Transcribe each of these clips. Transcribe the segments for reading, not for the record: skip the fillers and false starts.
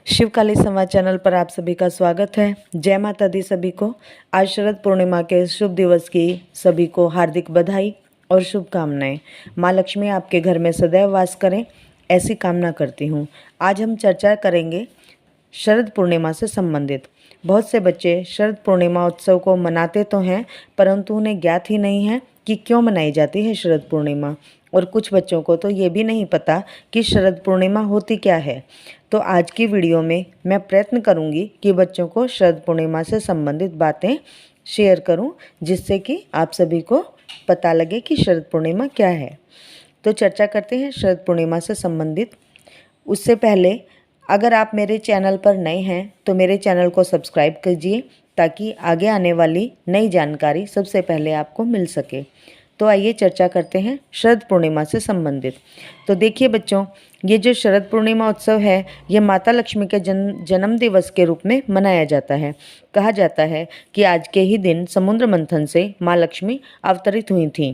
शिवकाली संवाद चैनल पर आप सभी का स्वागत है। जय माता दी सभी को। आज शरद पूर्णिमा के शुभ दिवस की सभी को हार्दिक बधाई और शुभकामनाएं। माँ लक्ष्मी आपके घर में सदैव वास करें, ऐसी कामना करती हूँ। आज हम चर्चा करेंगे शरद पूर्णिमा से संबंधित। बहुत से बच्चे शरद पूर्णिमा उत्सव को मनाते तो हैं, परंतु उन्हें ज्ञात ही नहीं है कि क्यों मनाई जाती है शरद पूर्णिमा। और कुछ बच्चों को तो ये भी नहीं पता कि शरद पूर्णिमा होती क्या है। तो आज की वीडियो में मैं प्रयत्न करूंगी कि बच्चों को शरद पूर्णिमा से संबंधित बातें शेयर करूं, जिससे कि आप सभी को पता लगे कि शरद पूर्णिमा क्या है। तो चर्चा करते हैं शरद पूर्णिमा से संबंधित। उससे पहले अगर आप मेरे चैनल पर नए हैं तो मेरे चैनल को सब्सक्राइब कीजिए, ताकि आगे आने वाली नई जानकारी सबसे पहले आपको मिल सके। तो आइए चर्चा करते हैं शरद पूर्णिमा से संबंधित। तो देखिए बच्चों, ये जो शरद पूर्णिमा उत्सव है, ये माता लक्ष्मी के जन्म दिवस के रूप में मनाया जाता है। कहा जाता है कि आज के ही दिन समुद्र मंथन से माँ लक्ष्मी अवतरित हुई थीं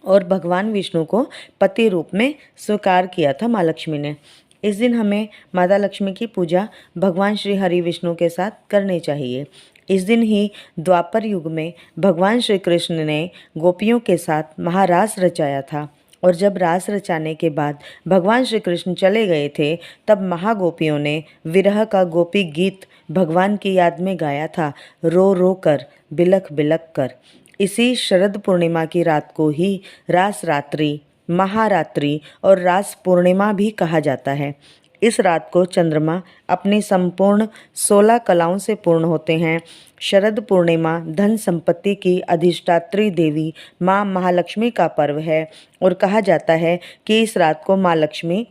और भगवान विष्णु को पति रूप में स्वीकार किया था माँ लक्ष्मी ने। इस दिन हमें माता लक्ष्मी की पूजा भगवान श्री हरि विष्णु के साथ करनी चाहिए। इस दिन ही द्वापर युग में भगवान श्री कृष्ण ने गोपियों के साथ महारास रचाया था, और जब रास रचाने के बाद भगवान श्री कृष्ण चले गए थे, तब महागोपियों ने विरह का गोपी गीत भगवान की याद में गाया था, रो रो कर, बिलख बिलख कर। इसी शरद पूर्णिमा की रात को ही रास रात्रि, महारात्रि और रास पूर्णिमा भी कहा जाता है। इस रात को चंद्रमा अपनी संपूर्ण 16 कलाओं से पूर्ण होते हैं। शरद पूर्णिमा धन संपत्ति की अधिष्ठात्री देवी माँ महालक्ष्मी का पर्व है, और कहा जाता है कि इस रात को माँ लक्ष्मी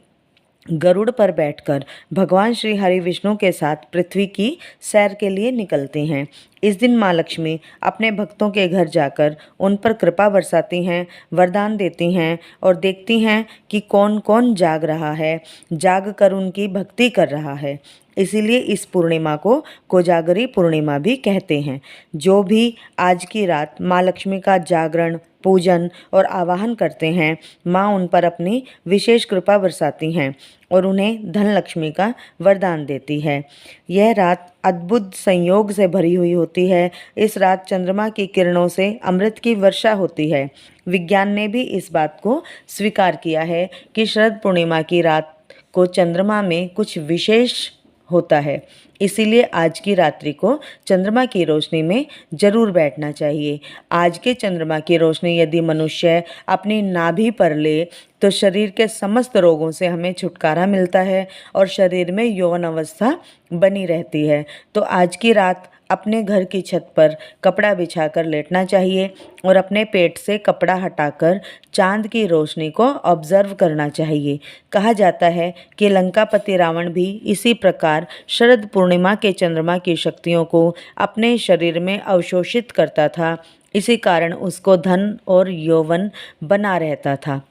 गरुड़ पर बैठकर भगवान श्री हरि विष्णु के साथ पृथ्वी की सैर के लिए निकलती हैं। इस दिन माँ लक्ष्मी अपने भक्तों के घर जाकर उन पर कृपा बरसाती हैं, वरदान देती हैं और देखती हैं कि कौन कौन जाग रहा है, जाग कर उनकी भक्ति कर रहा है। इसीलिए इस पूर्णिमा को कोजागरी पूर्णिमा भी कहते हैं। जो भी आज की रात माँ लक्ष्मी का जागरण, पूजन और आवाहन करते हैं, माँ उन पर अपनी विशेष कृपा बरसाती हैं और उन्हें धन लक्ष्मी का वरदान देती है। यह रात अद्भुत संयोग से भरी हुई होती है। इस रात चंद्रमा की किरणों से अमृत की वर्षा होती है। विज्ञान ने भी इस बात को स्वीकार किया है कि शरद पूर्णिमा की रात को चंद्रमा में कुछ विशेष होता है। इसीलिए आज की रात्रि को चंद्रमा की रोशनी में जरूर बैठना चाहिए। आज के चंद्रमा की रोशनी यदि मनुष्य अपनी नाभि पर ले, तो शरीर के समस्त रोगों से हमें छुटकारा मिलता है और शरीर में यौवन अवस्था बनी रहती है। तो आज की रात अपने घर की छत पर कपड़ा बिछाकर लेटना चाहिए और अपने पेट से कपड़ा हटाकर चांद की रोशनी को ऑब्जर्व करना चाहिए। कहा जाता है कि लंकापति रावण भी इसी प्रकार शरद पूर्णिमा के चंद्रमा की शक्तियों को अपने शरीर में अवशोषित करता था। इसी कारण उसको धन और यौवन बना रहता था।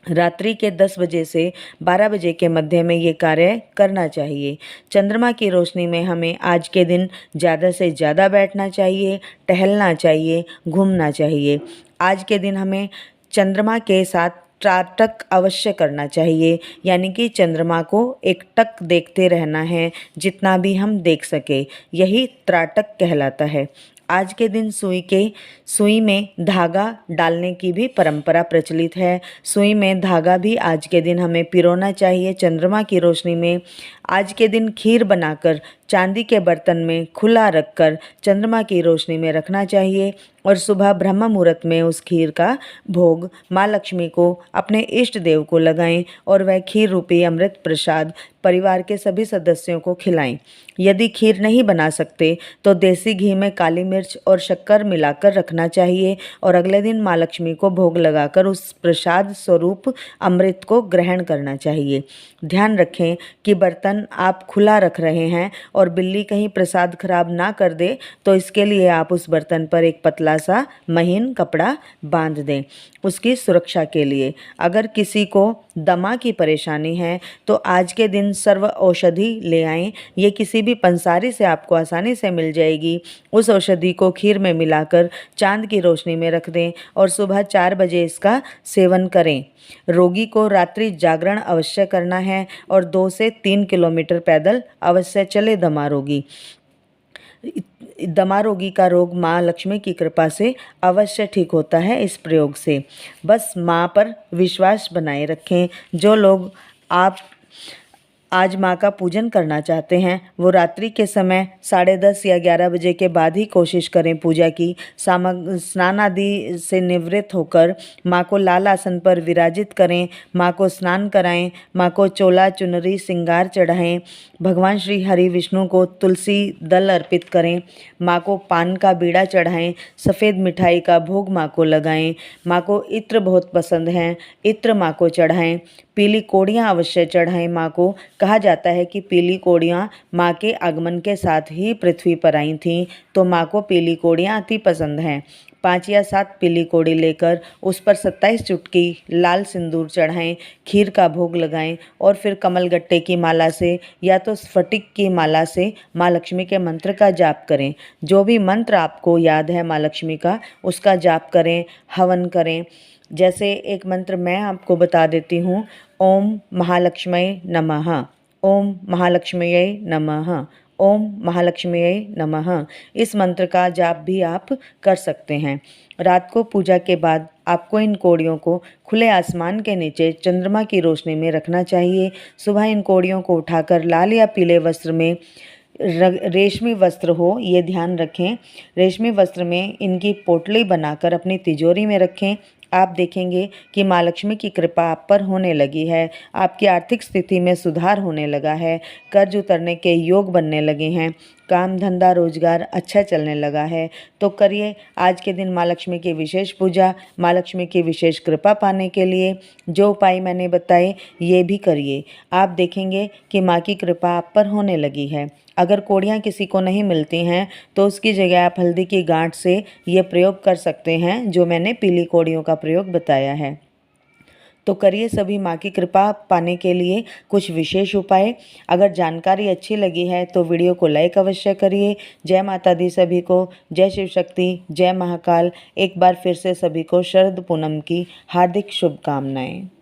रात्रि के 10 बजे से 12 बजे के मध्य में ये कार्य करना चाहिए। चंद्रमा की रोशनी में हमें आज के दिन ज़्यादा से ज़्यादा बैठना चाहिए, टहलना चाहिए, घूमना चाहिए। आज के दिन हमें चंद्रमा के साथ त्राटक अवश्य करना चाहिए, यानी कि चंद्रमा को एक टक देखते रहना है, जितना भी हम देख सके, यही त्राटक कहलाता है। आज के दिन सुई में धागा डालने की भी परंपरा प्रचलित है। सुई में धागा भी आज के दिन हमें पिरोना चाहिए चंद्रमा की रोशनी में। आज के दिन खीर बनाकर चांदी के बर्तन में खुला रखकर चंद्रमा की रोशनी में रखना चाहिए, और सुबह ब्रह्म मुहूर्त में उस खीर का भोग माँ लक्ष्मी को, अपने इष्ट देव को लगाएं और वह खीर रूपी अमृत प्रसाद परिवार के सभी सदस्यों को खिलाएं। यदि खीर नहीं बना सकते तो देसी घी में काली मिर्च और शक्कर मिलाकर रखना चाहिए, और अगले दिन माँ लक्ष्मी को भोग लगाकर उस प्रसाद स्वरूप अमृत को ग्रहण करना चाहिए। ध्यान रखें कि बर्तन आप खुला रख रहे हैं और बिल्ली कहीं प्रसाद खराब ना कर दे, तो इसके लिए आप उस बर्तन पर एक पतला बड़ा सा महीन कपड़ा बांध दें उसकी सुरक्षा के लिए। अगर किसी को दमा की परेशानी है तो आज के दिन सर्व औषधि ले आएं। ये किसी भी पंसारी से आपको आसानी से मिल जाएगी। उस औषधि को खीर में मिलाकर चांद की रोशनी में रख दें और सुबह 4 बजे इसका सेवन करें। रोगी को रात्रि जागरण अवश्य करना है और 2 से 3 किलोमीटर पैदल अवश्य चले दमा रोगी का रोग माँ लक्ष्मी की कृपा से अवश्य ठीक होता है इस प्रयोग से। बस माँ पर विश्वास बनाए रखें। जो लोग आप आज माँ का पूजन करना चाहते हैं वो रात्रि के समय 10:30 या 11 बजे के बाद ही कोशिश करें पूजा की। स्नान आदि से निवृत्त होकर माँ को लाल आसन पर विराजित करें। माँ को स्नान कराएं। माँ को चोला चुनरी श्रृंगार चढ़ाएं। भगवान श्री हरि विष्णु को तुलसी दल अर्पित करें। माँ को पान का बीड़ा चढ़ाएं। सफ़ेद मिठाई का भोग माँ को लगाएं। माँ को इत्र बहुत पसंद है, इत्र माँ को चढ़ाएं। पीली कोड़ियाँ अवश्य चढ़ाएं माँ को। कहा जाता है कि पीली कोड़ियाँ माँ के आगमन के साथ ही पृथ्वी पर आई थीं, तो माँ को पीली कोड़ियाँ अति पसंद हैं। 5 या 7 पीली कोड़ी लेकर उस पर 27 चुटकी लाल सिंदूर चढ़ाएं, खीर का भोग लगाएं और फिर कमलगट्टे की माला से या तो स्फटिक की माला से माँ लक्ष्मी के मंत्र का जाप करें। जो भी मंत्र आपको याद है माँ लक्ष्मी का, उसका जाप करें, हवन करें। जैसे एक मंत्र मैं आपको बता देती हूँ, ओम महालक्ष्म्यै नमः, ओम महालक्ष्म्यै नमः, ओम महालक्ष्म्यै नमः। इस मंत्र का जाप भी आप कर सकते हैं। रात को पूजा के बाद आपको इन कोड़ियों को खुले आसमान के नीचे चंद्रमा की रोशनी में रखना चाहिए। सुबह इन कोड़ियों को उठाकर लाल या पीले वस्त्र में, रेशमी वस्त्र हो ये ध्यान रखें, रेशमी वस्त्र में इनकी पोटली बनाकर अपनी तिजोरी में रखें। आप देखेंगे कि माँ लक्ष्मी की कृपा आप पर होने लगी है। आपकी आर्थिक स्थिति में सुधार होने लगा है। कर्ज उतरने के योग बनने लगे हैं। काम धंधा रोजगार अच्छा चलने लगा है। तो करिए आज के दिन माँ लक्ष्मी की विशेष पूजा, माँ लक्ष्मी की विशेष कृपा पाने के लिए जो उपाय मैंने बताए ये भी करिए। आप देखेंगे कि माँ की कृपा आप पर होने लगी है। अगर कोड़ियाँ किसी को नहीं मिलती हैं तो उसकी जगह आप हल्दी की गांठ से ये प्रयोग कर सकते हैं जो मैंने पीली कोड़ियों का प्रयोग बताया है। तो करिए सभी माँ की कृपा पाने के लिए कुछ विशेष उपाय। अगर जानकारी अच्छी लगी है तो वीडियो को लाइक अवश्य करिए। जय माता दी सभी को, जय शिव शक्ति, जय महाकाल। एक बार फिर से सभी को शरद पूनम की हार्दिक शुभकामनाएं।